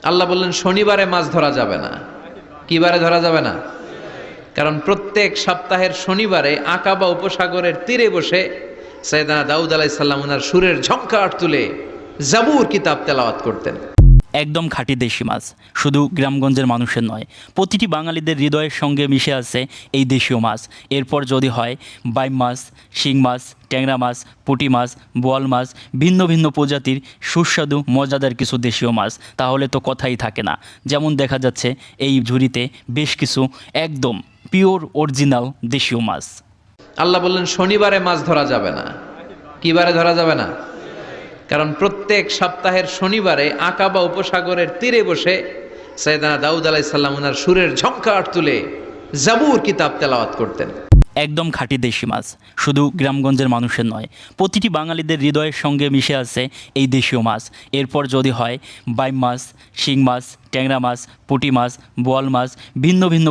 আল্লাহ বললেন শনিবারে মাছ ধরা যাবে না। কি বারে ধরা যাবে না? কারণ প্রত্যেক সপ্তাহের শনিবারে আকাবা উপসাগরের তীরে বসে সাইয়েদনা দাউদ আলাইহিস সালাম ওনার সুরের ঝংকার তুলে জাবুর কিতাব তেলাওয়াত করতেন। একদম খাঁটি দেশি মাছ, শুধু গ্রামগঞ্জের মানুষের নয়, প্রতিটি বাঙালিদের হৃদয়ের সঙ্গে মিশে আছে এই দেশীয় মাছ। এরপর যদি হয় বাইম মাছ, শিং মাছ, ট্যাংরা মাছ, পুঁটি মাছ, বোয়াল মাছ, ভিন্ন ভিন্ন প্রজাতির সুস্বাদু মজাদার কিছু দেশীয় মাছ, তাহলে তো কথাই থাকে না। যেমন দেখা যাচ্ছে এই ঝুড়িতে বেশ কিছু একদম পিওর অরিজিনাল দেশীয় মাছ। আল্লাহ বললেন শনিবারে মাছ ধরা যাবে না। কি বারে ধরা যাবে না? কারণ প্রত্যেক সপ্তাহের শনিবারে আকাবা উপসাগরের তীরে বসে সাইয়েদনা দাউদ আলাইহিস সালাম ওনার সুরের ঝংকার তুলে জাবুর কিতাব তেলাওয়াত করতেন। একদম খাঁটি দেশি মাছ, শুধু গ্রামগঞ্জের মানুষের নয়, প্রতিটি বাঙালিদের হৃদয়ের সঙ্গে মিশে আছে এই দেশীয় মাছ। এরপর যদি হয় বাইম মাছ, শিং মাছ, ট্যাংরা মাছ, পুঁটি মাছ, বোয়াল মাছ, ভিন্ন ভিন্ন